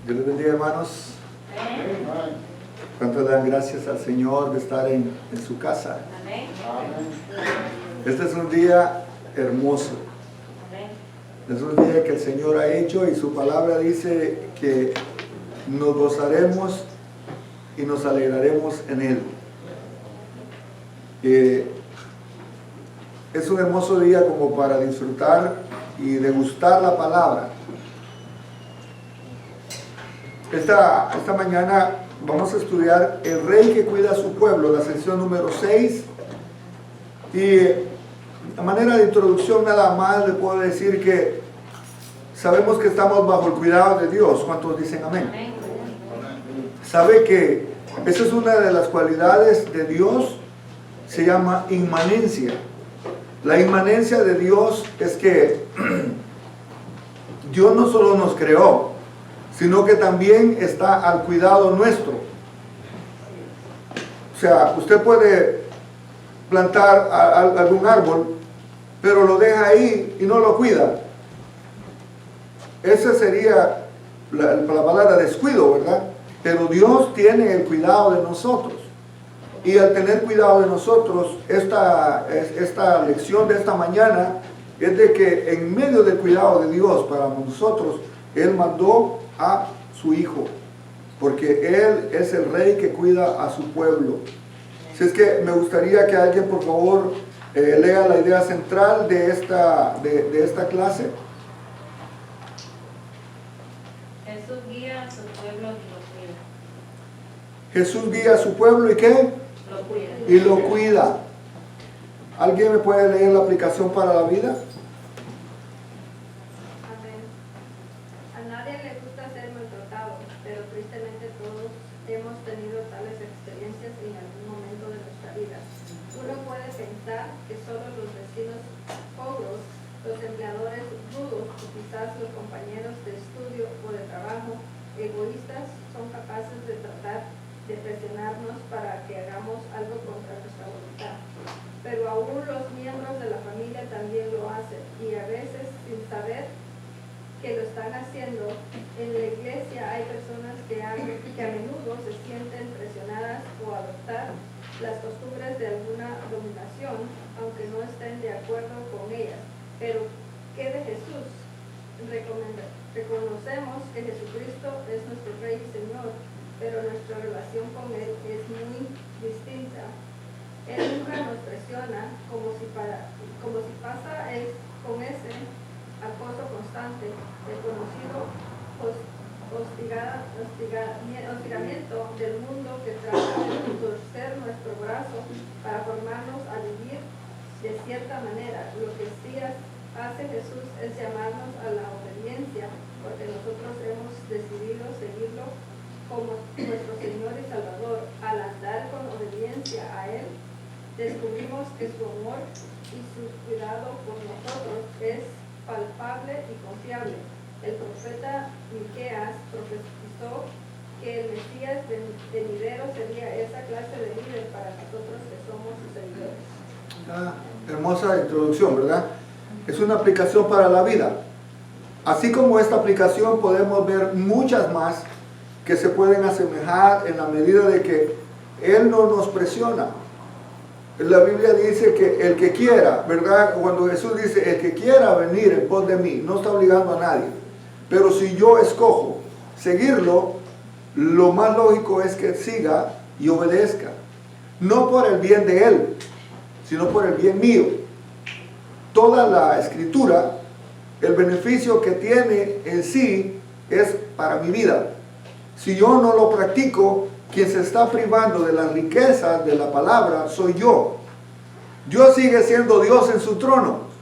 Dios les bendiga, hermanos. ¿Cuánto le dan gracias al Señor de estar en su casa? Amén. Este es un día hermoso. Amén. Es un día que el Señor ha hecho y su palabra dice que nos gozaremos y nos alegraremos en Él. Es un hermoso día como para disfrutar y degustar la palabra. Esta mañana vamos a estudiar El Rey que cuida a su pueblo, la sección número 6. Y a manera de introducción nada más le puedo decir que sabemos que estamos bajo el cuidado de Dios. ¿Cuántos dicen amén? Amén. Sabe que esa es una de las cualidades de Dios, se llama inmanencia. La inmanencia de Dios es que Dios no solo nos creó, sino que también está al cuidado nuestro. O sea, usted puede plantar algún árbol, pero lo deja ahí y no lo cuida. Esa sería la palabra descuido, ¿verdad? Pero Dios tiene el cuidado de nosotros. Y al tener cuidado de nosotros, esta lección de esta mañana es de que en medio del cuidado de Dios para nosotros, Él mandó a su Hijo, porque Él es el Rey que cuida a su pueblo. Así es que me gustaría que alguien por favor lea la idea central de esta clase. Jesús guía a su pueblo y lo cuida. Jesús guía a su pueblo ¿y qué? Lo cuida. Y lo cuida. ¿Alguien me puede leer la aplicación para la vida? Amén. A nadie le gusta ser maltratado, pero tristemente todos hemos tenido tales experiencias en algún momento de nuestra vida. Uno puede pensar que solo los vecinos ogros, los empleadores rudos o quizás los compañeros de estudio o de trabajo egoístas son capaces de tratar de presionarnos para que hagamos algo contra nuestra voluntad. Pero aún los miembros de la familia también lo hacen y a veces sin saber que lo están haciendo. En la iglesia hay personas que a menudo se sienten presionadas o adoptar las costumbres de alguna dominación, aunque no estén de acuerdo con ellas. Pero, ¿qué de Jesús? Reconocemos que Jesucristo es nuestro Rey y Señor, pero nuestra relación con Él es muy distinta. Él nunca nos presiona como si pasa con ese acoso constante, el conocido hostigamiento del mundo que trata de torcer nuestro brazo para formarnos a vivir de cierta manera. Lo que sí hace Jesús es llamarnos a la obediencia, porque nosotros hemos decidido seguirlo como nuestro Señor y Salvador. Al andar con obediencia a Él, descubrimos que su amor y su cuidado por nosotros es palpable y confiable. El profeta Miqueas profetizó que el Mesías venidero sería esa clase de líder para nosotros que somos sus seguidores. Hermosa introducción, ¿verdad? Es una aplicación para la vida. Así como esta aplicación podemos ver muchas más que se pueden asemejar en la medida de que Él no nos presiona. La Biblia dice que el que quiera, ¿verdad? Cuando Jesús dice, el que quiera venir en pos de mí, no está obligando a nadie. Pero si yo escojo seguirlo, lo más lógico es que siga y obedezca. No por el bien de Él, sino por el bien mío. Toda la Escritura, el beneficio que tiene en sí es para mi vida. Si yo no lo practico, quien se está privando de las riquezas de la palabra soy yo. Dios sigue siendo Dios en su trono.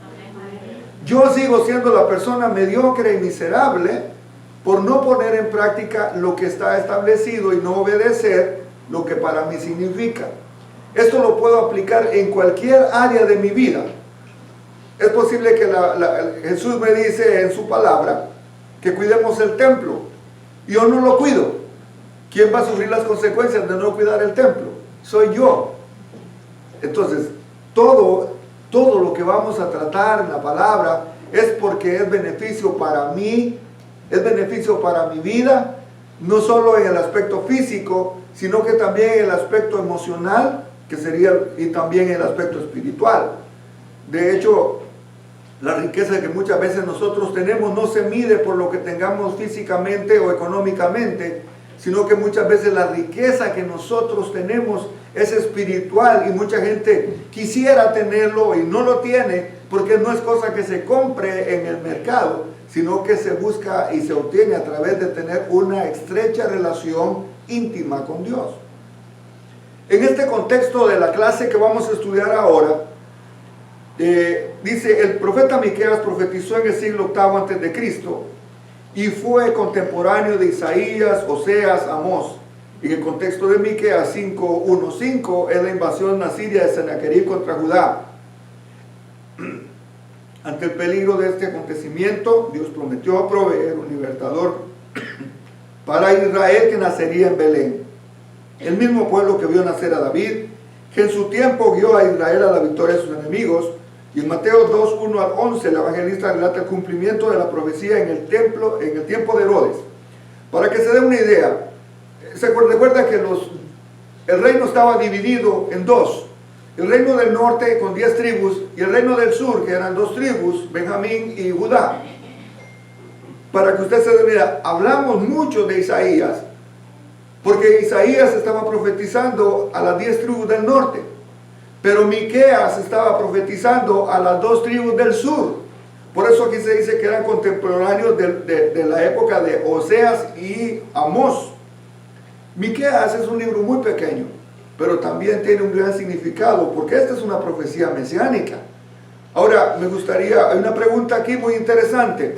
Yo sigo siendo la persona mediocre y miserable por no poner en práctica lo que está establecido y no obedecer lo que para mí significa. Esto lo puedo aplicar en cualquier área de mi vida. Es posible que Jesús me dice en su palabra que cuidemos el templo. Yo no lo cuido. ¿Quién va a sufrir las consecuencias de no cuidar el templo? Soy yo. Entonces, todo lo que vamos a tratar en la palabra es porque es beneficio para mí, es beneficio para mi vida, no solo en el aspecto físico, sino que también en el aspecto emocional, que sería, y también en el aspecto espiritual. De hecho, la riqueza que muchas veces nosotros tenemos no se mide por lo que tengamos físicamente o económicamente, sino que muchas veces la riqueza que nosotros tenemos es espiritual, y mucha gente quisiera tenerlo y no lo tiene, porque no es cosa que se compre en el mercado, sino que se busca y se obtiene a través de tener una estrecha relación íntima con Dios. En este contexto de la clase que vamos a estudiar ahora, dice, el profeta Miqueas profetizó en el siglo VIII antes de Cristo y fue contemporáneo de Isaías, Oseas, Amós. En el contexto de Miqueas 5:1-5 es la invasión asiria de Sennacherib contra Judá. Ante el peligro de este acontecimiento, Dios prometió proveer un libertador para Israel que nacería en Belén, el mismo pueblo que vio nacer a David, que en su tiempo guió a Israel a la victoria de sus enemigos. Y en Mateo 2:1-11 el evangelista relata el cumplimiento de la profecía en el templo, en el tiempo de Herodes. Para que se dé una idea, se recuerda que el reino estaba dividido en dos: el reino del norte con 10 tribus y el reino del sur, que eran 2 tribus, Benjamín y Judá. Para que usted se dé una idea, hablamos mucho de Isaías, porque Isaías estaba profetizando a las 10 tribus del norte, pero Miqueas estaba profetizando a las 2 tribus del sur. Por eso aquí se dice que eran contemporáneos de la época de Oseas y Amós. Miqueas es un libro muy pequeño, pero también tiene un gran significado, porque esta es una profecía mesiánica. Ahora, me gustaría, hay una pregunta aquí muy interesante,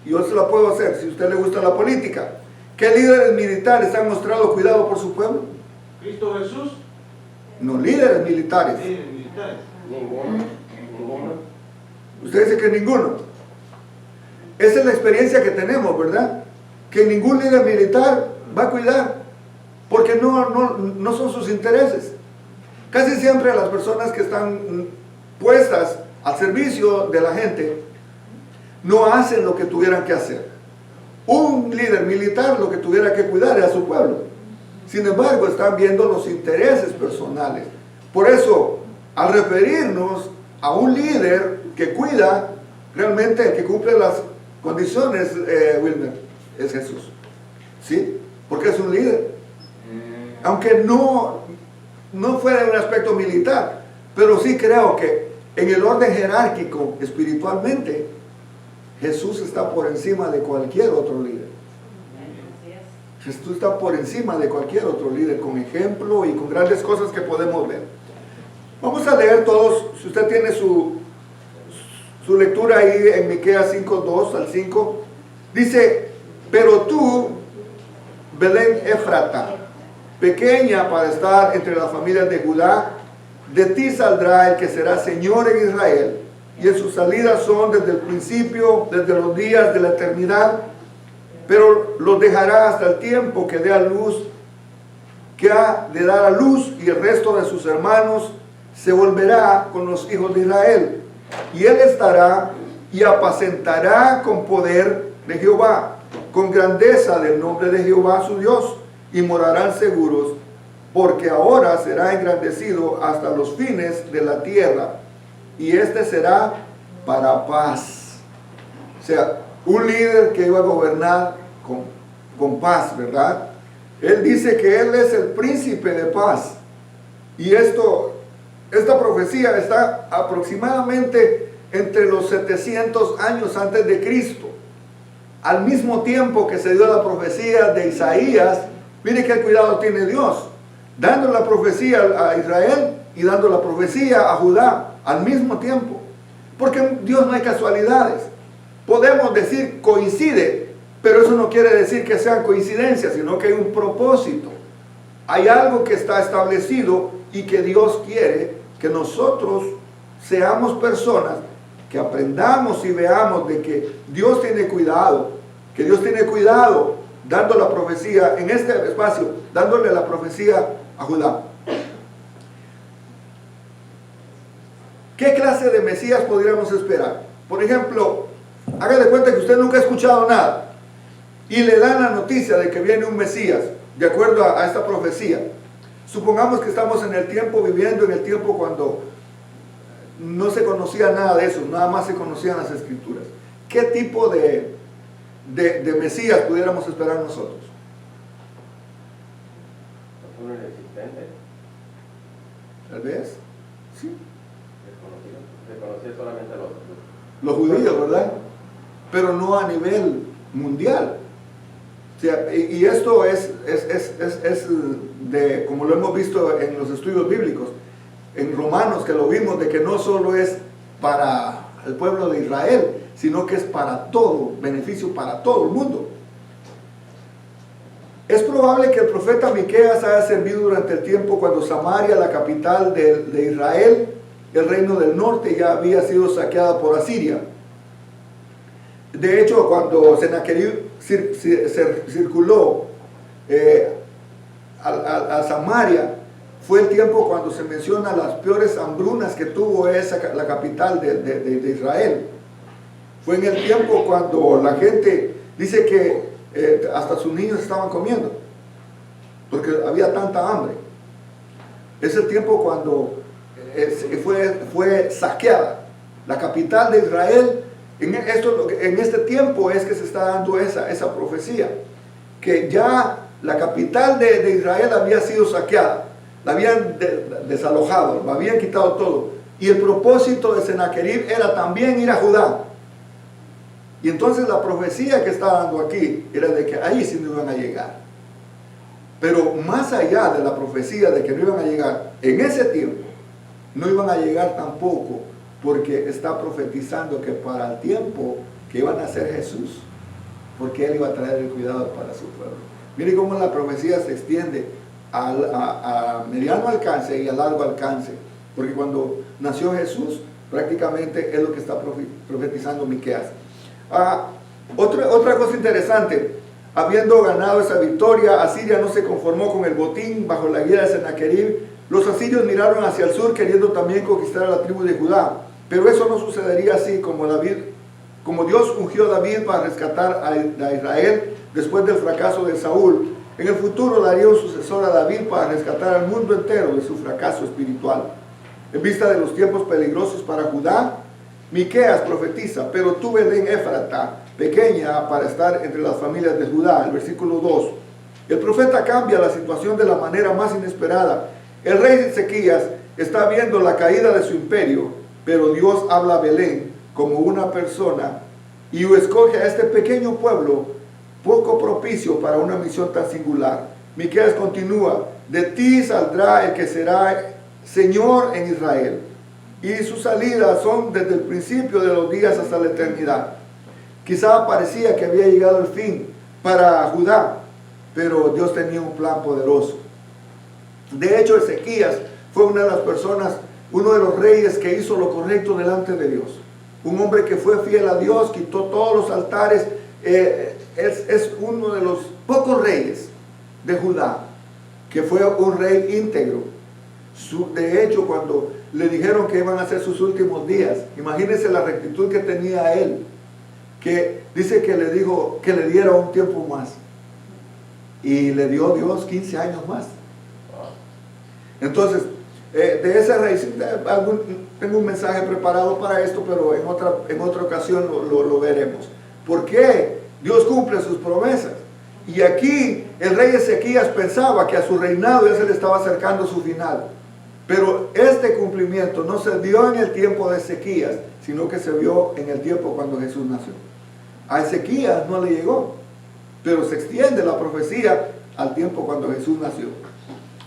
y yo se la puedo hacer, si a usted le gusta la política. ¿Qué líderes militares han mostrado cuidado por su pueblo? ¿Cristo Jesús? No, líderes militares. Líderes militares. Ninguno. Usted dice que ninguno. Esa es la experiencia que tenemos, ¿verdad? Que ningún líder militar va a cuidar, porque no son sus intereses. Casi siempre las personas que están puestas al servicio de la gente no hacen lo que tuvieran que hacer. Un líder militar lo que tuviera que cuidar era su pueblo. Sin embargo, están viendo los intereses personales. Por eso, al referirnos a un líder que cuida, realmente el que cumple las condiciones, Wilmer, es Jesús. ¿Sí? Porque es un líder. Aunque no fuera en un aspecto militar, pero sí creo que en el orden jerárquico, espiritualmente, Jesús está por encima de cualquier otro líder. Jesús está por encima de cualquier otro líder, con ejemplo y con grandes cosas que podemos ver. Vamos a leer todos, si usted tiene su lectura ahí en Miqueas 5:2-5, dice, pero tú, Belén Efrata, pequeña para estar entre las familias de Judá, de ti saldrá el que será Señor en Israel, y en sus salidas son desde el principio, desde los días de la eternidad, pero los dejará hasta el tiempo que dé a luz, que ha de dar a luz, y el resto de sus hermanos se volverá con los hijos de Israel, y él estará y apacentará con poder de Jehová, con grandeza del nombre de Jehová su Dios, y morarán seguros, porque ahora será engrandecido hasta los fines de la tierra, y este será para paz. O sea, un líder que iba a gobernar con paz, ¿verdad? Él dice que él es el príncipe de paz. Y esta profecía está aproximadamente entre los 700 años antes de Cristo. Al mismo tiempo que se dio la profecía de Isaías, mire qué cuidado tiene Dios, dando la profecía a Israel y dando la profecía a Judá al mismo tiempo. Porque en Dios no hay casualidades. Podemos decir coincide, pero eso no quiere decir que sean coincidencias, sino que hay un propósito. Hay algo que está establecido y que Dios quiere que nosotros seamos personas que aprendamos y veamos de que Dios tiene cuidado, dando la profecía en este espacio, dándole la profecía a Judá. ¿Qué clase de Mesías podríamos esperar? Por ejemplo, haga de cuenta que usted nunca ha escuchado nada y le dan la noticia de que viene un Mesías, de acuerdo a esta profecía. Supongamos que estamos en el tiempo, viviendo en el tiempo cuando no se conocía nada de eso, nada más se conocían las escrituras. ¿Qué tipo de Mesías pudiéramos esperar nosotros? Uno inexistente, Tal vez, sí. desconocido. Se conocía solamente a Los judíos, ¿verdad? Pero no a nivel mundial. O sea, y esto es de, como lo hemos visto en los estudios bíblicos, en Romanos, que lo vimos, de que no solo es para el pueblo de Israel, sino que es para todo, beneficio para todo el mundo. Es probable que el profeta Miqueas haya servido durante el tiempo cuando Samaria, la capital de Israel, el reino del norte, ya había sido saqueada por Asiria. De hecho, cuando Sennacherib circuló a Samaria, fue el tiempo cuando se menciona las peores hambrunas que tuvo la capital de Israel. Fue en el tiempo cuando la gente dice que hasta sus niños estaban comiendo, porque había tanta hambre. Es el tiempo cuando fue saqueada la capital de Israel. En este tiempo es que se está dando esa profecía, que ya la capital de Israel había sido saqueada, la habían desalojado, la habían quitado todo, y el propósito de Sennacherib era también ir a Judá. Y entonces la profecía que está dando aquí era de que ahí sí no iban a llegar. Pero más allá de la profecía de que no iban a llegar, en ese tiempo no iban a llegar tampoco, porque está profetizando que para el tiempo que iban a ser Jesús, porque Él iba a traer el cuidado para su pueblo. Mire cómo la profecía se extiende a mediano alcance y a largo alcance, porque cuando nació Jesús, prácticamente es lo que está profetizando Miqueas. Otra cosa interesante, habiendo ganado esa victoria, Asiria no se conformó con el botín bajo la guía de Sennacherib. Los asirios miraron hacia el sur queriendo también conquistar a la tribu de Judá, pero eso no sucedería así como Dios ungió a David para rescatar a Israel después del fracaso de Saúl. En el futuro daría un sucesor a David para rescatar al mundo entero de su fracaso espiritual. En vista de los tiempos peligrosos para Judá, Miqueas profetiza: pero tú, Belén Éfrata, pequeña para estar entre las familias de Judá. El versículo 2. El profeta cambia la situación de la manera más inesperada. El rey Ezequías está viendo la caída de su imperio, pero Dios habla a Belén como una persona y escoge a este pequeño pueblo poco propicio para una misión tan singular. Miqueas continúa: de ti saldrá el que será Señor en Israel, y sus salidas son desde el principio de los días hasta la eternidad. Quizá parecía que había llegado el fin para Judá, pero Dios tenía un plan poderoso. De hecho, Ezequías fue una de las personas, uno de los reyes que hizo lo correcto delante de Dios. Un hombre que fue fiel a Dios, quitó todos los altares. Es uno de los pocos reyes de Judá que fue un rey íntegro. De hecho, cuando le dijeron que iban a ser sus últimos días, imagínense la rectitud que tenía él, que dice que le dijo que le diera un tiempo más, y le dio Dios 15 años más. Entonces, de ese rey, tengo un mensaje preparado para esto, pero en otra ocasión lo veremos. ¿Por qué Dios cumple sus promesas? Y aquí el rey Ezequías pensaba que a su reinado ya se le estaba acercando su final. Pero este cumplimiento no se dio en el tiempo de Ezequías, sino que se vio en el tiempo cuando Jesús nació. A Ezequías no le llegó, pero se extiende la profecía al tiempo cuando Jesús nació.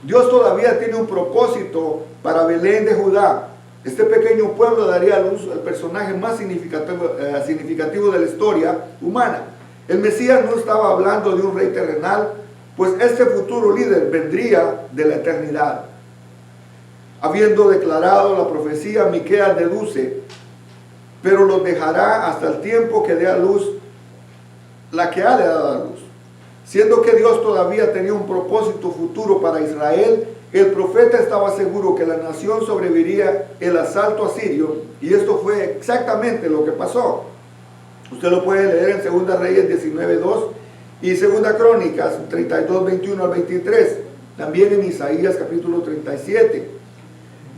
Dios todavía tiene un propósito para Belén de Judá. Este pequeño pueblo daría a luz al personaje más significativo de la historia humana. El Mesías no estaba hablando de un rey terrenal, pues este futuro líder vendría de la eternidad. Habiendo declarado la profecía, Miqueas deduce: pero los dejará hasta el tiempo que dé a luz la que ha de dar a luz. Siendo que Dios todavía tenía un propósito futuro para Israel, el profeta estaba seguro que la nación sobreviviría el asalto asirio, y esto fue exactamente lo que pasó. Usted lo puede leer en 2 Reyes 19:2, Y Segunda Crónicas 32, 21 al 23. También en Isaías capítulo 37.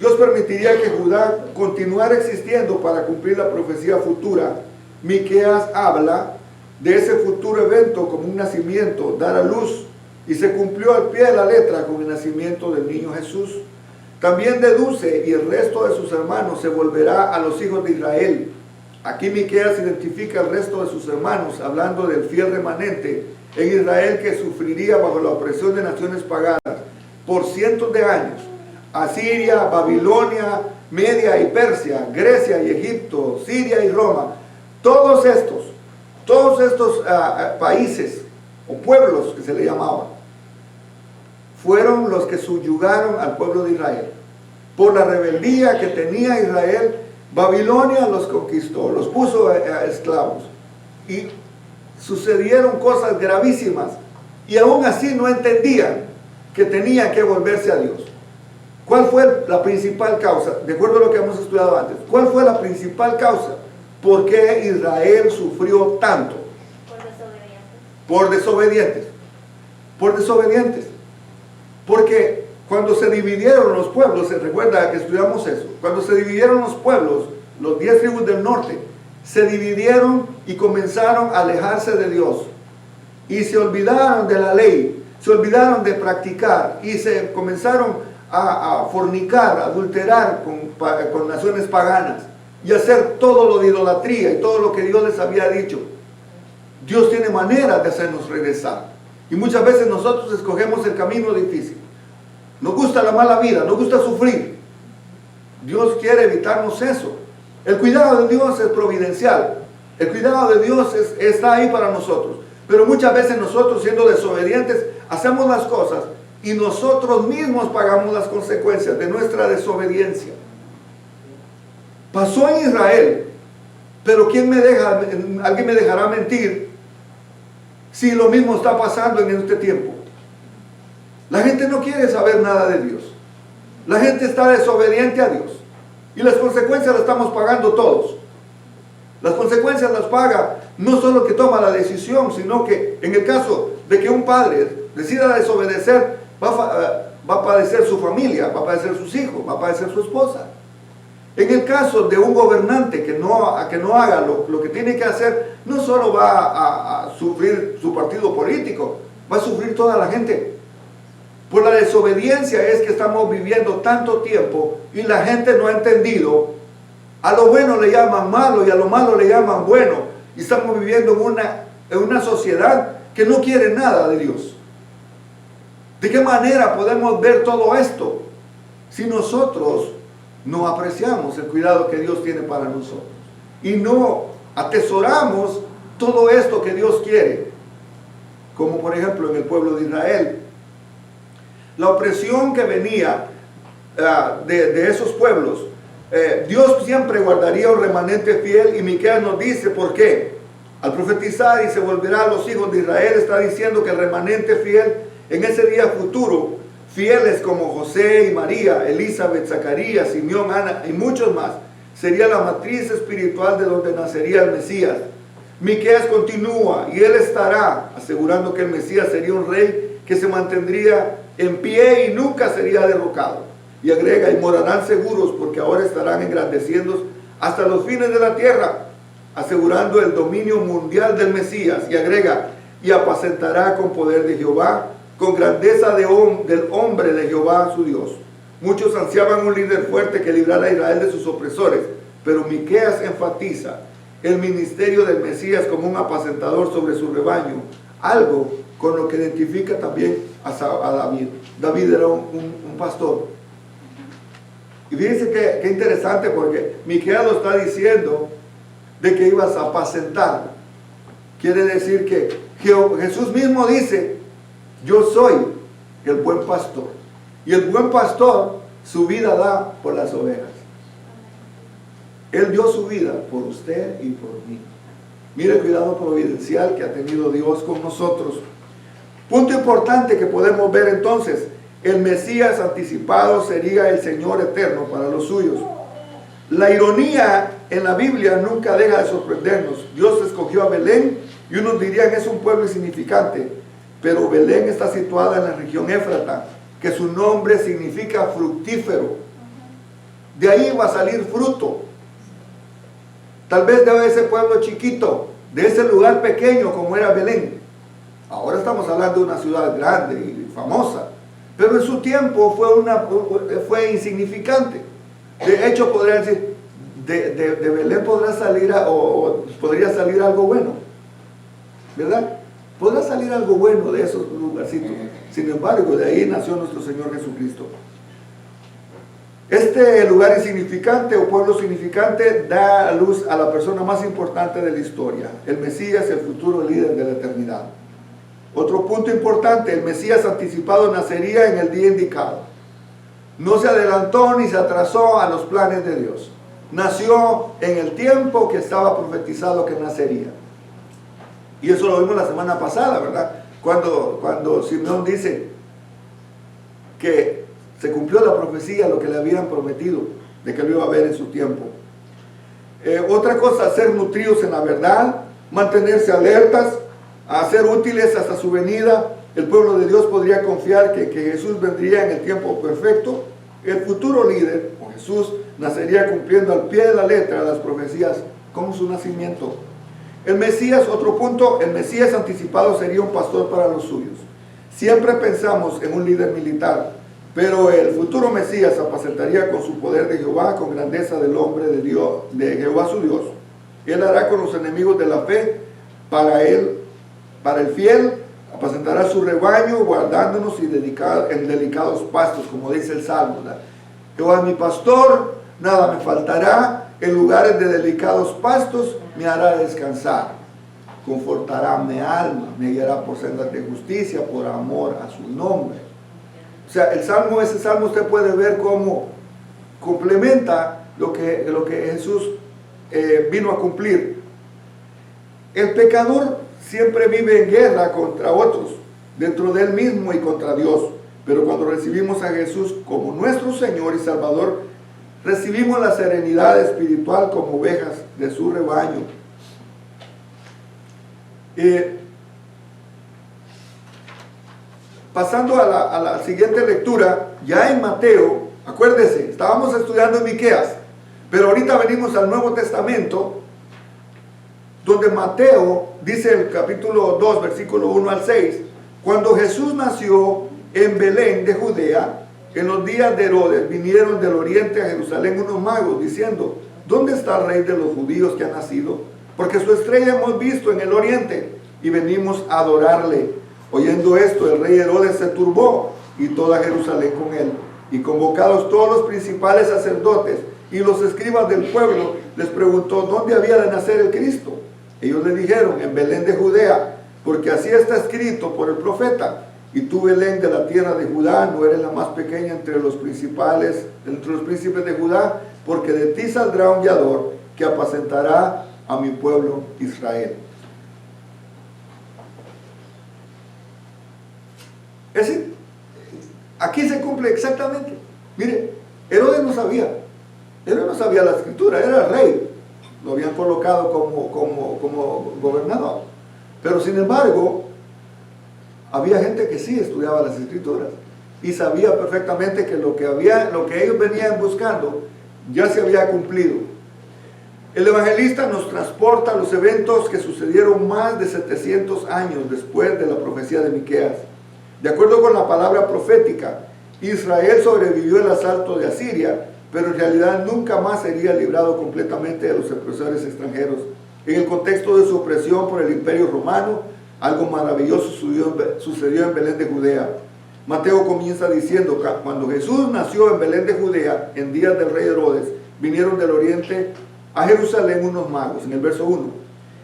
Dios permitiría que Judá continuara existiendo para cumplir la profecía futura. Miqueas habla de ese futuro evento como un nacimiento, dar a luz, y se cumplió al pie de la letra con el nacimiento del niño Jesús. También deduce, y el resto de sus hermanos se volverá a los hijos de Israel. Aquí Miqueas identifica al resto de sus hermanos, hablando del fiel remanente en Israel que sufriría bajo la opresión de naciones paganas por cientos de años. Asiria, Babilonia, Media y Persia, Grecia y Egipto, Siria y Roma, todos estos países o pueblos que se le llamaban, fueron los que subyugaron al pueblo de Israel. Por la rebeldía que tenía Israel, Babilonia los conquistó, los puso a esclavos. Y sucedieron cosas gravísimas. Y aún así no entendían que tenían que volverse a Dios. ¿Cuál fue la principal causa? De acuerdo a lo que hemos estudiado antes. ¿Cuál fue la principal causa? ¿Por qué Israel sufrió tanto? Por desobedientes. Por desobedientes. Porque cuando se dividieron los pueblos, se recuerda que estudiamos eso, cuando se dividieron los pueblos, los 10 tribus del norte, se dividieron y comenzaron a alejarse de Dios. Y se olvidaron de la ley, se olvidaron de practicar y se comenzaron a fornicar, a adulterar con naciones paganas y hacer todo lo de idolatría y todo lo que Dios les había dicho. Dios tiene maneras de hacernos regresar. Y muchas veces nosotros escogemos el camino difícil. Nos gusta la mala vida, nos gusta sufrir. Dios quiere evitarnos eso. El cuidado de Dios es providencial. El cuidado de Dios está ahí para nosotros. Pero muchas veces nosotros, siendo desobedientes, hacemos las cosas y nosotros mismos pagamos las consecuencias de nuestra desobediencia. Pasó en Israel, pero ¿alguien me dejará mentir si lo mismo está pasando en este tiempo? La gente no quiere saber nada de Dios. La gente está desobediente a Dios. Y las consecuencias las estamos pagando todos. Las consecuencias las paga no solo el que toma la decisión, sino que en el caso de que un padre decida desobedecer, va a padecer su familia, va a padecer sus hijos, va a padecer su esposa. En el caso de un gobernante que no haga lo que tiene que hacer, no solo va a sufrir su partido político, va a sufrir toda la gente. Por la desobediencia es que estamos viviendo tanto tiempo y la gente no ha entendido. A lo bueno le llaman malo y a lo malo le llaman bueno. Y estamos viviendo en una sociedad que no quiere nada de Dios. ¿De qué manera podemos ver todo esto si nosotros no apreciamos el cuidado que Dios tiene para nosotros y no atesoramos todo esto que Dios quiere? Como por ejemplo en el pueblo de Israel, la opresión que venía de esos pueblos, Dios siempre guardaría un remanente fiel. Y Miqueas nos dice por qué. Al profetizar y se volverá a los hijos de Israel, está diciendo que el remanente fiel en ese día futuro, fieles como José y María, Elizabeth, Zacarías, Simeón, Ana y muchos más, sería la matriz espiritual de donde nacería el Mesías. Miqueas continúa, y él estará asegurando que el Mesías sería un rey que se mantendría en pie y nunca sería derrocado. Y agrega, y morarán seguros porque ahora estarán engrandeciendo hasta los fines de la tierra, asegurando el dominio mundial del Mesías. Y agrega, y apacentará con poder de Jehová, con grandeza del hombre de Jehová su Dios. Muchos ansiaban un líder fuerte que librara a Israel de sus opresores, pero Miqueas enfatiza el ministerio del Mesías como un apacentador sobre su rebaño, algo con lo que identifica también a David. David era un pastor. Y fíjense qué interesante, porque Miqueas lo está diciendo de que ibas a apacentar. Quiere decir que Jesús mismo dice: yo soy el buen pastor. Y el buen pastor su vida da por las ovejas. Él dio su vida por usted y por mí. Mire el cuidado providencial que ha tenido Dios con nosotros. Punto importante que podemos ver entonces: el Mesías anticipado sería el Señor eterno para los suyos. La ironía en la Biblia nunca deja de sorprendernos. Dios escogió a Belén Y unos dirían es un pueblo insignificante, pero Belén está situada en la región Éfrata, que su nombre significa fructífero. De ahí va a salir fruto. Tal vez de ese pueblo chiquito, de ese lugar pequeño como era Belén. Ahora estamos hablando de una ciudad grande y famosa, pero en su tiempo fue insignificante. De hecho, podría decir, de Belén podría salir algo bueno, ¿verdad? Podrá salir algo bueno de esos lugarcitos. Sin embargo, de ahí nació nuestro Señor Jesucristo. Este lugar insignificante o pueblo significante da a luz a la persona más importante de la historia, el Mesías, el futuro líder de la eternidad. Otro punto importante, el Mesías anticipado nacería en el día indicado. No se adelantó ni se atrasó a los planes de Dios. Nació en el tiempo que estaba profetizado que nacería. Y eso lo vimos la semana pasada, ¿verdad? Cuando Simeón dice que se cumplió la profecía, lo que le habían prometido, de que lo iba a ver en su tiempo. Otra cosa, ser nutridos en la verdad, mantenerse alertas, a ser útiles hasta su venida. El pueblo de Dios podría confiar que Jesús vendría en el tiempo perfecto. El futuro líder, o Jesús, nacería cumpliendo al pie de la letra las profecías como su nacimiento. El Mesías, otro punto, el Mesías anticipado sería un pastor para los suyos. Siempre pensamos en un líder militar, pero el futuro Mesías apacentaría con su poder de Jehová, con grandeza del hombre de Dios, de Jehová su Dios. Él hará con los enemigos de la fe, para el fiel, apacentará su rebaño, guardándonos en delicados pastos, como dice el Salmo. Jehová es mi pastor, nada me faltará, en lugares de delicados pastos me hará descansar. Confortará mi alma, me guiará por sendas de justicia, por amor a su nombre. O sea, ese salmo usted puede ver cómo complementa lo que Jesús vino a cumplir. El pecador siempre vive en guerra contra otros, dentro de él mismo y contra Dios. Pero cuando recibimos a Jesús como nuestro Señor y Salvador, recibimos la serenidad espiritual como ovejas de su rebaño. Pasando a la siguiente lectura, ya en Mateo, acuérdese, estábamos estudiando en Miqueas, pero ahorita venimos al Nuevo Testamento, donde Mateo dice el capítulo 2, versículo 1 al 6, cuando Jesús nació en Belén de Judea, en los días de Herodes, vinieron del oriente a Jerusalén unos magos, diciendo, ¿dónde está el rey de los judíos que ha nacido? Porque su estrella hemos visto en el oriente, y venimos a adorarle. Oyendo esto, el rey Herodes se turbó, y toda Jerusalén con él. Y convocados todos los principales sacerdotes y los escribas del pueblo, les preguntó, ¿dónde había de nacer el Cristo? Ellos le dijeron, en Belén de Judea, porque así está escrito por el profeta. Y tú, Belén, de la tierra de Judá, no eres la más pequeña entre los príncipes de Judá, porque de ti saldrá un guiador que apacentará a mi pueblo Israel. Es decir, aquí se cumple exactamente. Mire, Herodes no sabía la escritura, era rey, lo habían colocado como gobernador, pero sin embargo, había gente que sí estudiaba las escrituras y sabía perfectamente que lo que ellos venían buscando ya se había cumplido. El evangelista nos transporta a los eventos que sucedieron más de 700 años después de la profecía de Miqueas. De acuerdo con la palabra profética, Israel sobrevivió el asalto de Asiria, pero en realidad nunca más sería librado completamente de los opresores extranjeros. En el contexto de su opresión por el Imperio Romano, algo maravilloso sucedió en Belén de Judea. Mateo comienza diciendo que cuando Jesús nació en Belén de Judea, en días del rey Herodes, vinieron del oriente a Jerusalén unos magos, en el verso 1.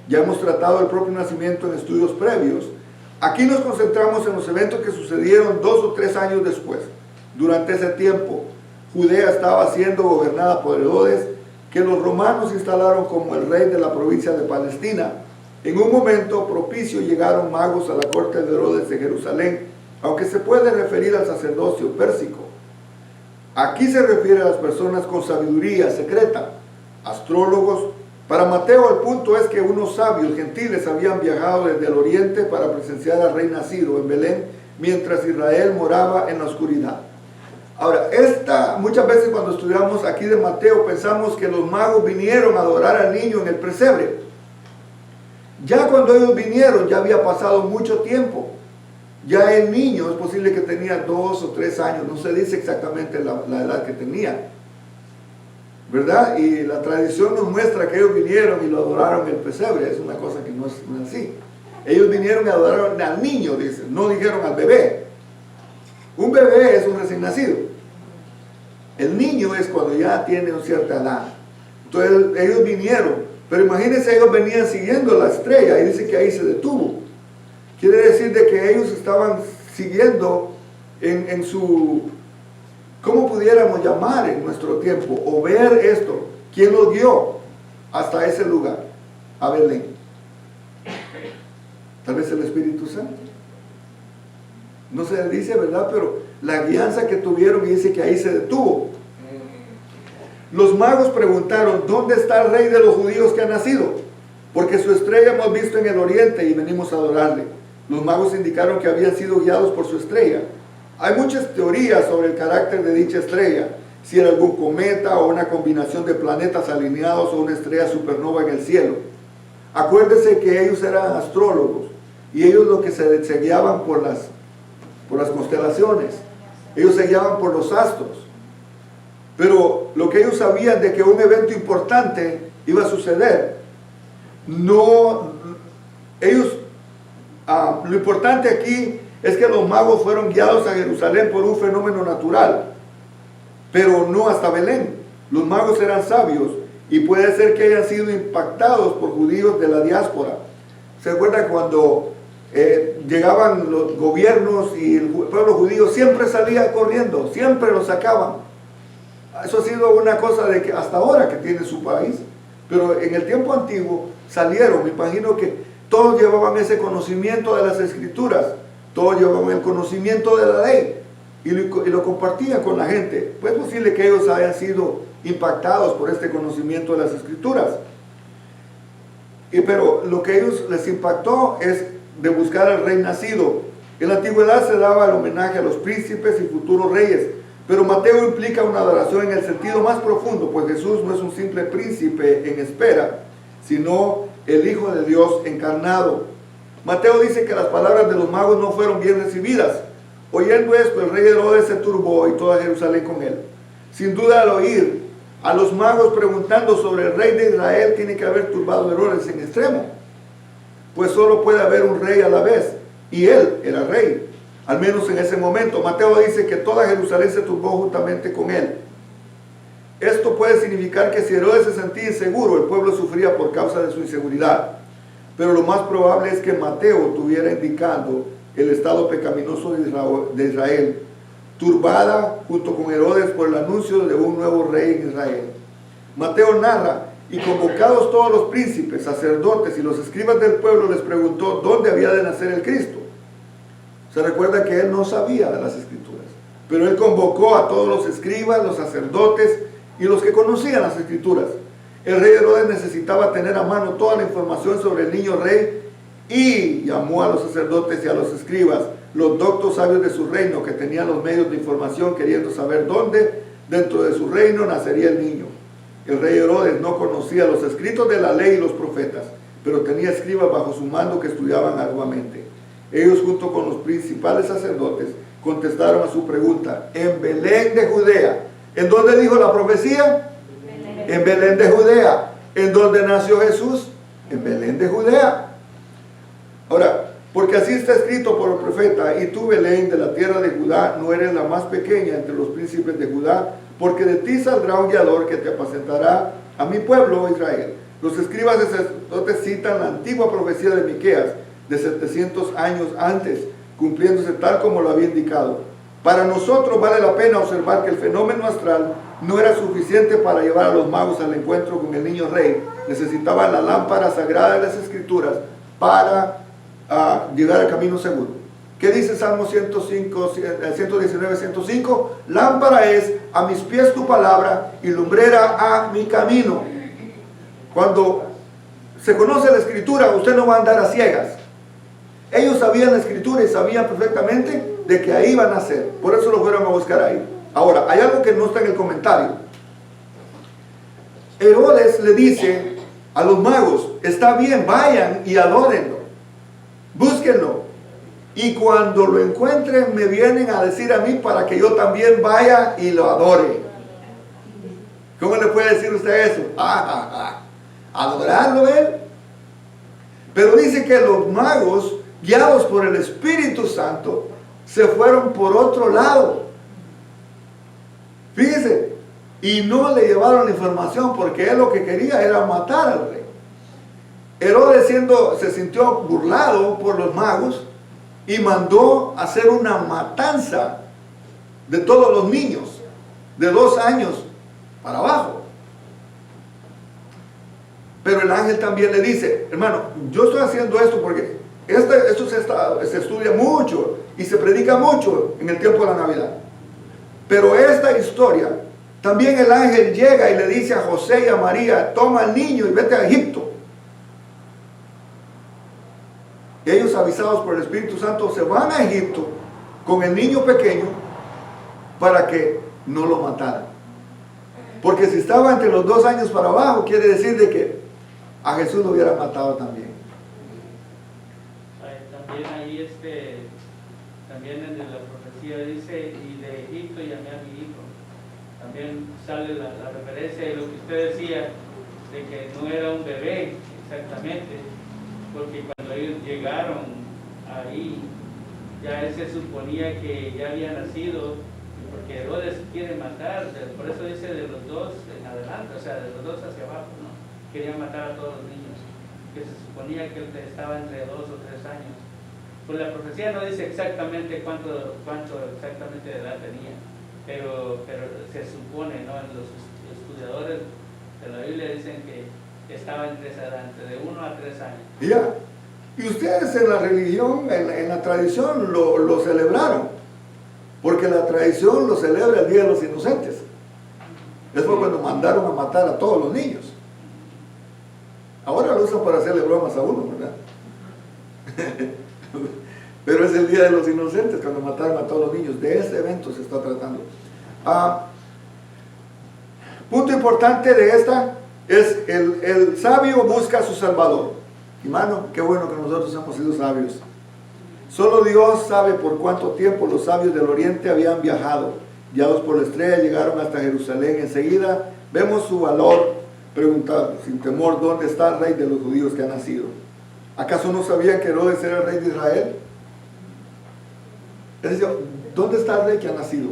Ya hemos tratado el propio nacimiento en estudios previos. Aquí nos concentramos en los eventos que sucedieron 2 o 3 años después. Durante ese tiempo, Judea estaba siendo gobernada por Herodes, que los romanos instalaron como el rey de la provincia de Palestina. En un momento propicio llegaron magos a la corte de Herodes de Jerusalén, aunque se puede referir al sacerdocio pérsico. Aquí se refiere a las personas con sabiduría secreta, astrólogos, Para Mateo el punto es que unos sabios gentiles habían viajado desde el oriente para presenciar al rey nacido en Belén, mientras Israel moraba en la oscuridad. Ahora, muchas veces cuando estudiamos aquí de Mateo pensamos que los magos vinieron a adorar al niño en el pesebre. Ya cuando ellos vinieron ya había pasado mucho tiempo. Ya el niño es posible que tenía 2 o 3 años, no se dice exactamente la edad que tenía, ¿verdad? Y la tradición nos muestra que ellos vinieron y lo adoraron en el pesebre. Es una cosa que no es así. Ellos vinieron y adoraron al niño, dicen, no dijeron al bebé. Un bebé es un recién nacido. El niño es cuando ya tiene una cierta edad. Entonces ellos vinieron, pero imagínense, ellos venían siguiendo la estrella y dice que ahí se detuvo. Quiere decir de que ellos estaban siguiendo en su, ¿cómo pudiéramos llamar en nuestro tiempo? O ver esto. ¿Quién los guió hasta ese lugar? A Belén. Tal vez el Espíritu Santo. No se dice, ¿verdad? Pero la guianza que tuvieron, y dice que ahí se detuvo. Los magos preguntaron, ¿dónde está el rey de los judíos que ha nacido? Porque su estrella hemos visto en el oriente y venimos a adorarle. Los magos indicaron que habían sido guiados por su estrella. Hay muchas teorías sobre el carácter de dicha estrella, si era algún cometa o una combinación de planetas alineados o una estrella supernova en el cielo. Acuérdense que ellos eran astrólogos y ellos lo que se guiaban por las constelaciones, ellos se guiaban por los astros. Pero lo que ellos sabían de que un evento importante iba a suceder, lo importante aquí es que los magos fueron guiados a Jerusalén por un fenómeno natural, pero no hasta Belén. Los magos eran sabios y puede ser que hayan sido impactados por judíos de la diáspora. ¿Se acuerdan cuando llegaban los gobiernos y el pueblo judío siempre salía corriendo, siempre lo sacaban? Eso ha sido una cosa de que hasta ahora que tiene su país, pero en el tiempo antiguo salieron. Me imagino que todos llevaban ese conocimiento de las escrituras, todos llevaban el conocimiento de la ley y lo compartían con la gente. Pues es posible que ellos hayan sido impactados por este conocimiento de las escrituras, pero lo que a ellos les impactó es de buscar al rey nacido. En la antigüedad se daba el homenaje a los príncipes y futuros reyes, pero Mateo implica una adoración en el sentido más profundo, pues Jesús no es un simple príncipe en espera, sino el Hijo de Dios encarnado. Mateo dice que las palabras de los magos no fueron bien recibidas. Oyendo esto, el rey Herodes se turbó y toda Jerusalén con él. Sin duda, al oír a los magos preguntando sobre el rey de Israel, tiene que haber turbado Herodes en extremo, pues solo puede haber un rey a la vez, y él era rey, al menos en ese momento. Mateo dice que toda Jerusalén se turbó juntamente con él. Esto puede significar que si Herodes se sentía inseguro, el pueblo sufría por causa de su inseguridad, pero lo más probable es que Mateo estuviera indicando el estado pecaminoso de Israel, turbada junto con Herodes por el anuncio de un nuevo rey en Israel. Mateo narra, y convocados todos los príncipes, sacerdotes y los escribas del pueblo, les preguntó dónde había de nacer el Cristo. Se recuerda que él no sabía de las escrituras, pero él convocó a todos los escribas, los sacerdotes y los que conocían las escrituras. El rey Herodes necesitaba tener a mano toda la información sobre el niño rey y llamó a los sacerdotes y a los escribas, los doctos sabios de su reino, que tenían los medios de información, queriendo saber dónde dentro de su reino nacería el niño. El rey Herodes no conocía los escritos de la ley y los profetas, pero tenía escribas bajo su mando que estudiaban arduamente. Ellos, junto con los principales sacerdotes, contestaron a su pregunta: en Belén de Judea. ¿En dónde dijo la profecía? En Belén de Judea. ¿En dónde nació Jesús? En Belén de Judea. Ahora, porque así está escrito por el profeta: y tú, Belén, de la tierra de Judá, no eres la más pequeña entre los príncipes de Judá, porque de ti saldrá un guiador que te apacentará a mi pueblo Israel. Los escribas y sacerdotes citan la antigua profecía de Miqueas, de 700 años antes, cumpliéndose tal como lo había indicado. Para nosotros vale la pena observar que el fenómeno astral no era suficiente para llevar a los magos al encuentro con el niño rey. Necesitaban la lámpara sagrada de las escrituras para llegar al camino seguro. ¿Qué dice Salmo 119, 105? Lámpara es a mis pies tu palabra y lumbrera a mi camino. Cuando se conoce la escritura, usted no va a andar a ciegas. Ellos sabían la escritura y sabían perfectamente de que ahí iban a nacer. Por eso lo fueron a buscar ahí. Ahora, hay algo que no está en el comentario. Herodes le dice a los magos, está bien, vayan y adórenlo, búsquenlo, y cuando lo encuentren me vienen a decir a mí para que yo también vaya y lo adore. ¿Cómo le puede decir usted eso? Adorarlo él. Pero dice que los magos, guiados por el Espíritu Santo, se fueron por otro lado. Fíjese, y no le llevaron la información porque él lo que quería era matar al rey. Herodes se sintió burlado por los magos y mandó hacer una matanza de todos los niños de 2 años para abajo. Pero el ángel también le dice, hermano, yo estoy haciendo esto porque esto se estudia mucho y se predica mucho en el tiempo de la Navidad. Pero esta historia, también el ángel llega y le dice a José y a María, toma al niño y vete a Egipto. Y ellos, avisados por el Espíritu Santo, se van a Egipto con el niño pequeño para que no lo mataran. Porque si estaba entre los 2 años para abajo, quiere decir de que a Jesús lo hubiera matado también. También ahí también en la profecía dice, y de Egipto llamé a mi hijo. También sale la referencia de lo que usted decía, de que no era un bebé exactamente, porque cuando ellos llegaron ahí, ya él se suponía que ya había nacido, porque Herodes quiere matar, por eso dice de los 2 en adelante, o sea, de los 2 hacia abajo, ¿no? Quería matar a todos los niños, que se suponía que él estaba entre 2 o 3 años. Pues la profecía no dice exactamente cuánto exactamente de edad tenía, pero se supone, ¿no? Los estudiadores de la Biblia dicen que estaba entre esa edad, de 1 a 3 años. Ya. Y ustedes en la religión, en la tradición, lo celebraron. Porque la tradición lo celebra el Día de los Inocentes. Es fue cuando mandaron a matar a todos los niños. Ahora lo usan para hacerle bromas a uno, ¿verdad? Pero es el Día de los Inocentes, cuando mataron a todos los niños. De ese evento se está tratando. Punto importante de esta es el sabio busca a su Salvador. Hermano, qué bueno que nosotros hemos sido sabios. Solo Dios sabe por cuánto tiempo los sabios del oriente habían viajado. Guiados por la estrella llegaron hasta Jerusalén. Enseguida vemos su valor, preguntando sin temor, ¿dónde está el rey de los judíos que ha nacido? ¿Acaso no sabían que Herodes era el rey de Israel? Es decir, ¿dónde está el rey que ha nacido?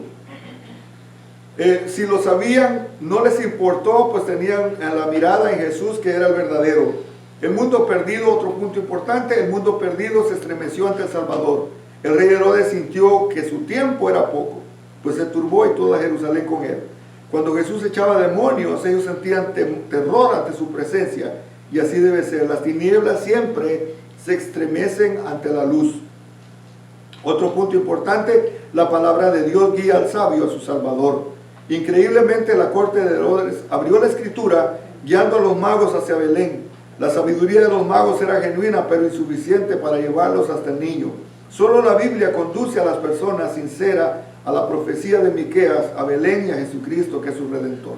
Si lo sabían, no les importó, pues tenían la mirada en Jesús, que era el verdadero. El mundo perdido, otro punto importante, el mundo perdido se estremeció ante el Salvador. El rey Herodes sintió que su tiempo era poco, pues se turbó y toda Jerusalén con él. Cuando Jesús echaba demonios, ellos sentían terror ante su presencia, y así debe ser. Las tinieblas siempre se estremecen ante la luz. Otro punto importante, la palabra de Dios guía al sabio a su Salvador. Increíblemente la corte de Herodes abrió la escritura guiando a los magos hacia Belén. La sabiduría de los magos era genuina pero insuficiente para llevarlos hasta el niño. Solo la Biblia conduce a las personas sinceras a la profecía de Miqueas, a Belén y a Jesucristo, que es su Redentor.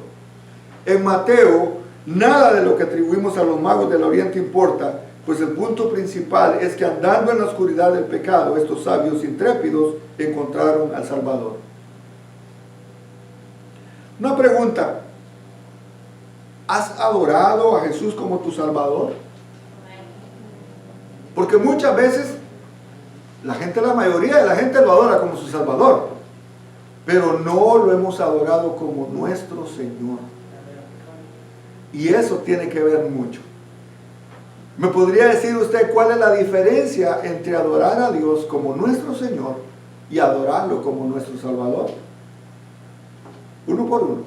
En Mateo, nada de lo que atribuimos a los magos del Oriente importa, pues el punto principal es que andando en la oscuridad del pecado, estos sabios intrépidos encontraron al Salvador. Una pregunta: ¿has adorado a Jesús como tu Salvador? Porque muchas veces la mayoría de la gente lo adora como su Salvador, pero no lo hemos adorado como nuestro Señor. Y eso tiene que ver mucho. ¿Me podría decir usted cuál es la diferencia entre adorar a Dios como nuestro Señor y adorarlo como nuestro Salvador? Uno por uno.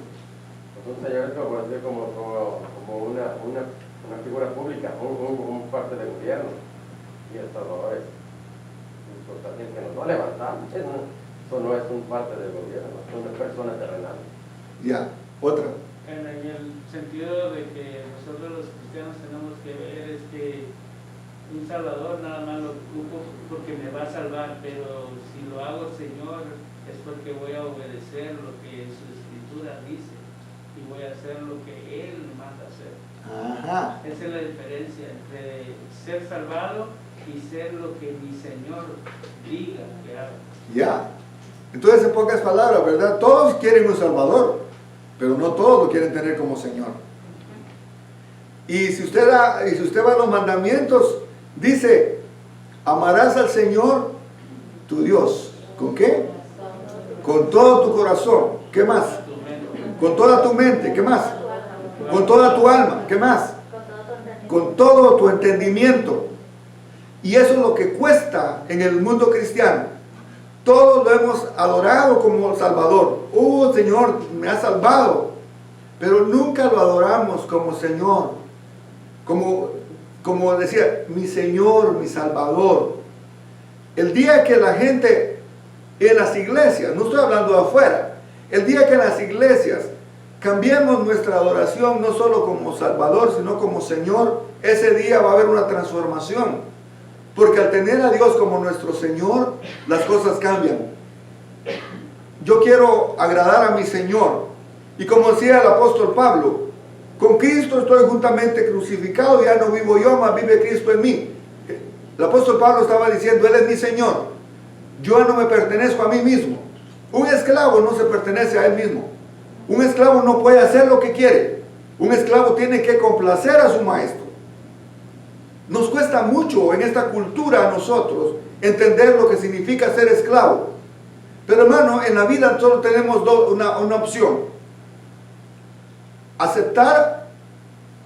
Un señor es como una figura pública, un parte del gobierno. Y el Salvador es también que nos va a levantar. Eso no es un parte del gobierno, son personas terrenales. Ya, otra. En el sentido de que nosotros los cristianos tenemos que ver es que un Salvador nada más lo ocupo porque me va a salvar, pero si lo hago Señor es porque voy a obedecer lo que su escritura dice y voy a hacer lo que Él me manda hacer. Ajá. Esa es la diferencia entre ser salvado y ser lo que mi Señor diga que haga. Ya. Entonces, en pocas palabras, ¿verdad? Todos quieren un Salvador, pero no todos lo quieren tener como Señor. Y si usted va a los mandamientos, dice, amarás al Señor tu Dios. ¿Con qué? Con todo tu corazón. ¿Qué más? Con toda tu mente. ¿Qué más? Con toda tu alma. ¿Qué más? Con todo tu entendimiento. Y eso es lo que cuesta en el mundo cristiano. Todos lo hemos adorado como Salvador. Señor, me ha salvado. Pero nunca lo adoramos como Señor. Como decía, mi Señor, mi Salvador. El día que la gente en las iglesias, no estoy hablando de afuera, el día que en las iglesias cambiemos nuestra adoración no solo como Salvador, sino como Señor, ese día va a haber una transformación. Porque al tener a Dios como nuestro Señor, las cosas cambian. Yo quiero agradar a mi Señor. Y como decía el apóstol Pablo, con Cristo estoy juntamente crucificado, ya no vivo yo, mas vive Cristo en mí. El apóstol Pablo estaba diciendo, Él es mi Señor. Yo no me pertenezco a mí mismo. Un esclavo no se pertenece a él mismo. Un esclavo no puede hacer lo que quiere. Un esclavo tiene que complacer a su maestro. Nos cuesta mucho en esta cultura a nosotros entender lo que significa ser esclavo. Pero hermano, en la vida solo tenemos una opción. Aceptar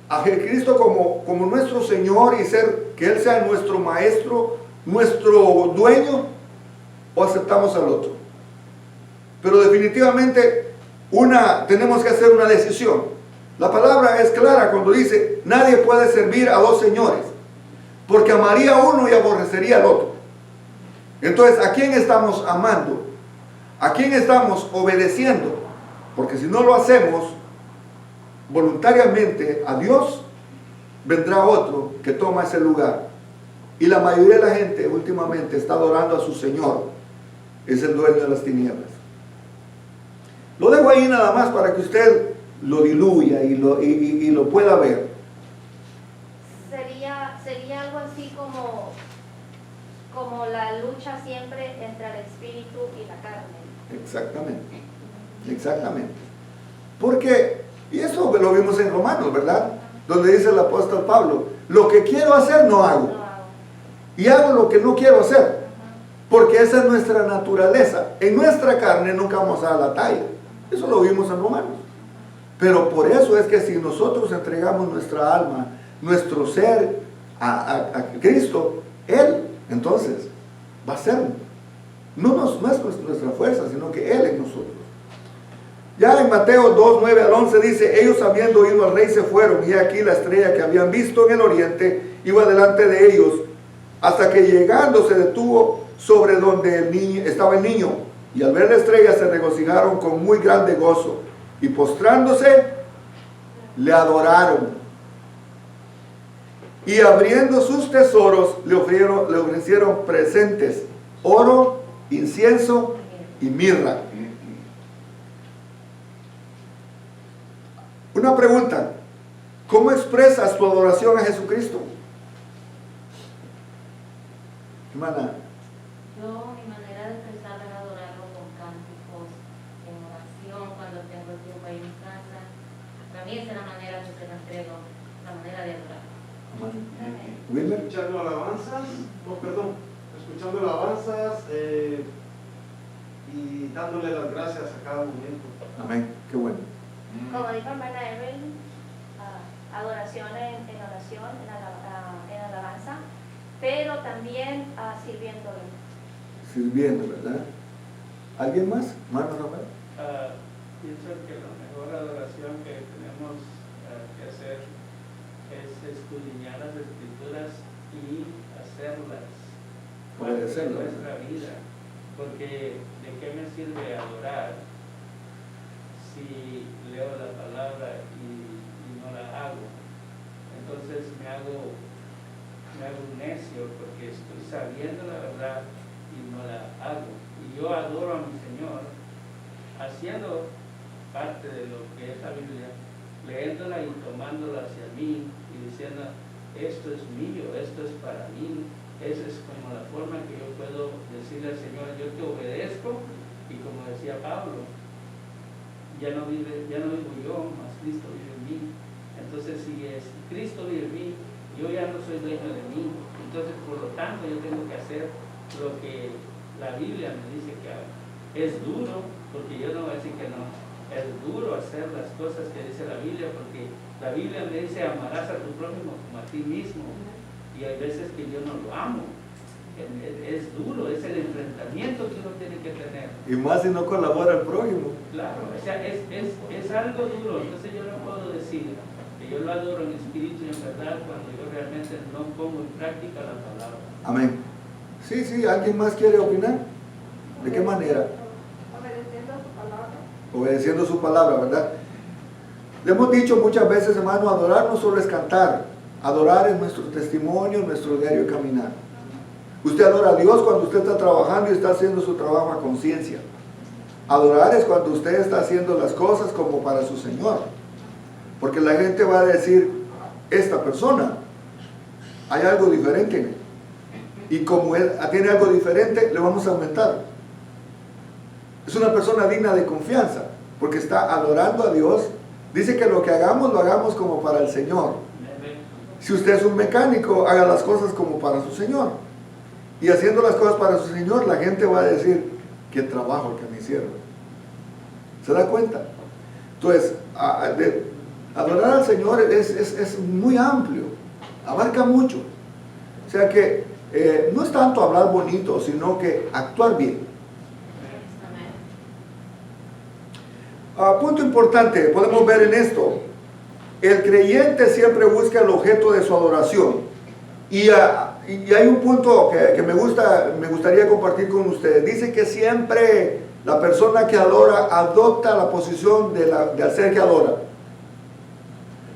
a Jesucristo como nuestro Señor y que Él sea nuestro maestro, nuestro dueño, o aceptamos al otro. Pero definitivamente tenemos que hacer una decisión. La palabra es clara cuando dice, nadie puede servir a dos señores, porque amaría a uno y aborrecería al otro. Entonces, ¿a quién estamos amando? ¿A quién estamos obedeciendo? Porque si no lo hacemos voluntariamente a Dios, vendrá otro que toma ese lugar. Y la mayoría de la gente últimamente está adorando a su Señor. Es el dueño de las tinieblas. Lo dejo ahí nada más para que usted lo diluya y lo pueda ver. Sería algo así como la lucha siempre entre el espíritu y la carne. Exactamente. Porque, y eso lo vimos en Romanos, ¿verdad? Donde dice el apóstol Pablo, lo que quiero hacer no hago. Y hago lo que no quiero hacer. Porque esa es nuestra naturaleza. En nuestra carne nunca vamos a dar la talla. Eso lo vimos en Romanos. Pero por eso es que si nosotros entregamos nuestra alma, nuestro ser a Cristo, Él entonces va a ser. No es nuestra fuerza, sino que Él en nosotros. Ya en Mateo 2, 9 al 11 dice, ellos habiendo oído al rey se fueron, y aquí la estrella que habían visto en el oriente iba delante de ellos, hasta que llegando se detuvo sobre donde estaba el niño, y al ver la estrella se regocijaron con muy grande gozo, y postrándose le adoraron, y abriendo sus tesoros le ofrecieron presentes, oro, incienso y mirra. Una pregunta, ¿cómo expresas tu adoración a Jesucristo? Hermana. Yo, mi manera de expresar es adorarlo con cánticos, en oración, cuando tengo el tiempo ahí en mi casa. Para mí esa es la manera que se me entrego, la manera de adorar. Wilmer. Escuchando alabanzas, escuchando alabanzas y dándole las gracias a cada momento. Amén, qué bueno. Como dijo hermana Evelyn, adoración en oración, en alabanza, pero también sirviéndole. Sirviendo, ¿verdad? ¿Alguien más? Hermano Rafael. Pienso que la mejor adoración que tenemos que hacer es escudriñar las escrituras y hacerlas parte de nuestra vida, porque ¿de qué me sirve adorar si leo la palabra y juicio porque estoy sabiendo la verdad y no la hago. Y yo adoro a mi Señor haciendo parte de lo que es la Biblia, leyéndola y tomándola hacia mí y diciendo, esto es mío, esto es para mí. Esa es como la forma que yo puedo decirle al Señor, yo te obedezco, y como decía Pablo, ya no vivo yo, mas Cristo vive en mí. Entonces, si Cristo vive en mí, yo ya no soy dueño de mí. Entonces, por lo tanto, yo tengo que hacer lo que la Biblia me dice que haga. Es duro, porque yo no voy a decir que no. Es duro hacer las cosas que dice la Biblia, porque la Biblia me dice amarás a tu prójimo como a ti mismo. Y hay veces que yo no lo amo. Es duro, es el enfrentamiento que uno tiene que tener. Y más si no colabora el prójimo. Claro, o sea, es algo duro. Entonces yo no puedo decir que yo lo adoro en espíritu y en verdad cuando yo realmente no pongo en práctica la palabra. Amén. Sí, ¿alguien más quiere opinar? ¿De qué manera? Obedeciendo a su palabra. Obedeciendo su palabra, ¿verdad? Le hemos dicho muchas veces, hermano, adorar no solo es cantar. Adorar es nuestro testimonio, nuestro diario caminar. Usted adora a Dios cuando usted está trabajando y está haciendo su trabajo a conciencia. Adorar es cuando usted está haciendo las cosas como para su Señor. Porque la gente va a decir, esta persona, hay algo diferente en él. Y como él tiene algo diferente, le vamos a aumentar. Es una persona digna de confianza, porque está adorando a Dios. Dice que lo que hagamos, lo hagamos como para el Señor. Si usted es un mecánico, haga las cosas como para su Señor. Y haciendo las cosas para su Señor, la gente va a decir, qué trabajo el que me hicieron. ¿Se da cuenta? Entonces, adorar al Señor es muy amplio, abarca mucho. O sea que no es tanto hablar bonito, sino que actuar bien. Punto importante, podemos ver en esto. El creyente siempre busca el objeto de su adoración. Y hay un punto que me gustaría compartir con ustedes. Dice que siempre la persona que adora adopta la posición del ser que adora.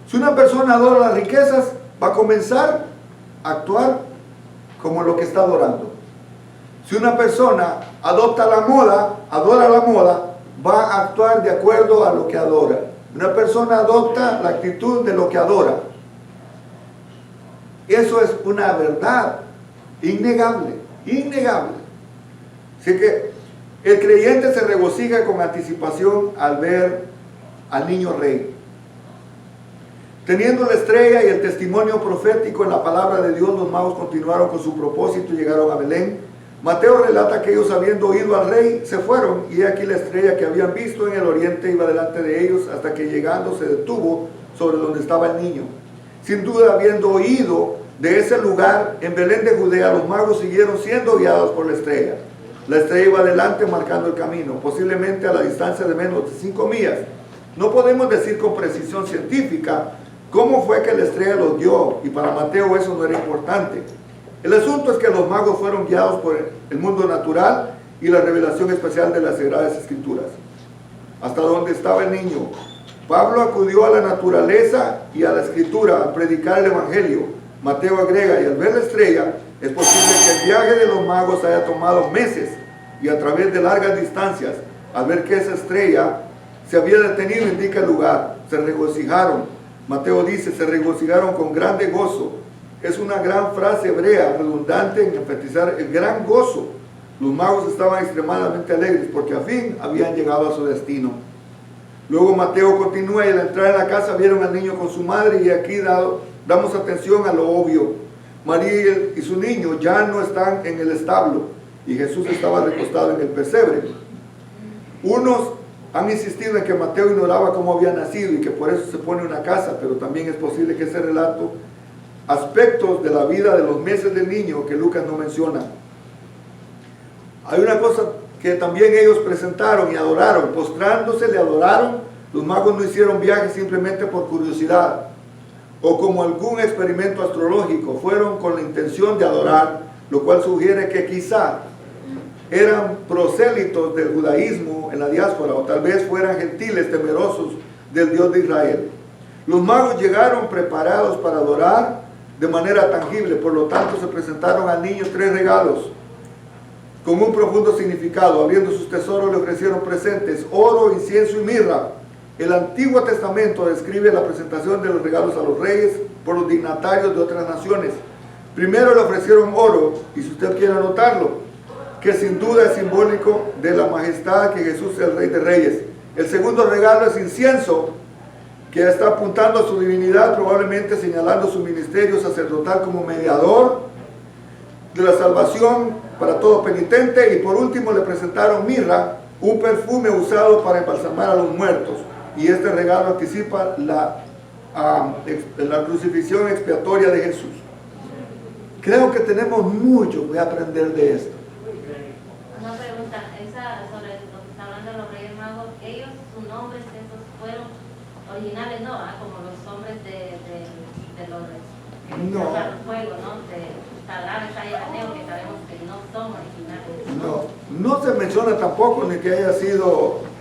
Si una persona adora las riquezas, va a comenzar a actuar como lo que está adorando. Si una persona adopta la moda, adora la moda, va a actuar de acuerdo a lo que adora. Una persona adopta la actitud de lo que adora. Eso es una verdad innegable, innegable. Así que el creyente se regocija con anticipación al ver al niño rey. Teniendo la estrella y el testimonio profético en la palabra de Dios, los magos continuaron con su propósito y llegaron a Belén. Mateo relata que ellos, habiendo oído al rey, se fueron, y aquí la estrella que habían visto en el oriente iba delante de ellos, hasta que llegando se detuvo sobre donde estaba el niño. Sin duda, habiendo oído de ese lugar en Belén de Judea, los magos siguieron siendo guiados por la estrella. La estrella iba adelante marcando el camino, posiblemente a la distancia de menos de 5 millas. No podemos decir con precisión científica cómo fue que la estrella los guió, y para Mateo eso no era importante. El asunto es que los magos fueron guiados por el mundo natural y la revelación especial de las Sagradas Escrituras. Hasta donde estaba el niño, Pablo acudió a la naturaleza y a la Escritura al predicar el Evangelio. Mateo agrega, y al ver la estrella, es posible que el viaje de los magos haya tomado meses, y a través de largas distancias, al ver que esa estrella se había detenido, indica el lugar, se regocijaron. Mateo dice, se regocijaron con grande gozo. Es una gran frase hebrea, redundante en enfatizar el gran gozo. Los magos estaban extremadamente alegres porque a fin habían llegado a su destino. Luego Mateo continúa, y al entrar en la casa vieron al niño con su madre, y aquí damos atención a lo obvio. María y su niño ya no están en el establo, y Jesús estaba recostado en el pesebre. Unos han insistido en que Mateo ignoraba cómo había nacido y que por eso se pone una casa, pero también es posible que ese relato aspectos de la vida de los meses del niño que Lucas no menciona. Hay una cosa que también ellos presentaron y adoraron, postrándose le adoraron. Los magos no hicieron viajes simplemente por curiosidad o como algún experimento astrológico, fueron con la intención de adorar, lo cual sugiere que quizá eran prosélitos del judaísmo en la diáspora, o tal vez fueran gentiles temerosos del Dios de Israel. Los magos llegaron preparados para adorar de manera tangible. Por lo tanto, se presentaron al niño 3 regalos con un profundo significado. Abriendo sus tesoros, le ofrecieron presentes: oro, incienso y mirra. El Antiguo Testamento describe la presentación de los regalos a los reyes por los dignatarios de otras naciones. Primero le ofrecieron oro, y si usted quiere anotarlo, que sin duda es simbólico de la majestad, que Jesús es el Rey de Reyes. El segundo regalo es incienso, que está apuntando a su divinidad, probablemente señalando su ministerio sacerdotal como mediador de la salvación para todo penitente. Y por último le presentaron mirra, un perfume usado para embalsamar a los muertos. Y este regalo anticipa la crucifixión expiatoria de Jesús. Creo que tenemos mucho que aprender de esto. Una pregunta, sobre lo que está hablando de los Reyes Magos, ellos, sus nombres, esos fueron originales, ¿no? Como los hombres de los fuego, ¿no? De Sadrach, Mesach y Abednego, que sabemos que no son originales. No se menciona tampoco ni que haya sido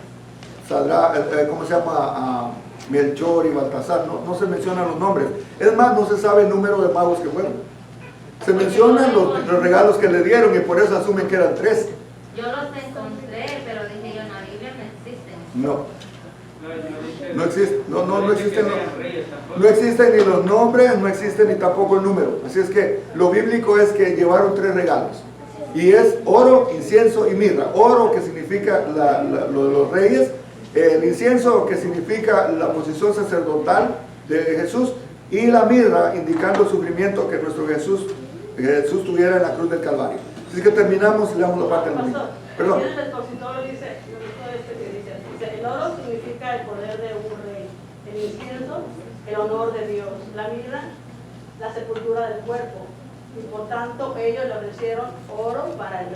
¿cómo se llama? Melchor y Baltasar. No se mencionan los nombres. Es más, no se sabe el número de magos que fueron. Se mencionan los regalos que le dieron, y por eso asumen que eran 3. Yo los encontré, pero dije yo, en la Biblia no existen. No existe, no existen ni los nombres, no existe ni tampoco el número. Así es que lo bíblico es que llevaron 3 regalos, y es oro, incienso y mirra. Oro, que significa lo de los reyes; el incienso, que significa la posición sacerdotal de Jesús; y la mirra, indicando el sufrimiento que nuestro Jesús tuviera en la cruz del Calvario. Así que terminamos y le damos la parte del niño. Perdón. El expositor dice, el oro significa el poder de un rey, el incienso, el honor de Dios, la mirra, la sepultura del cuerpo, y por tanto ellos le ofrecieron oro para el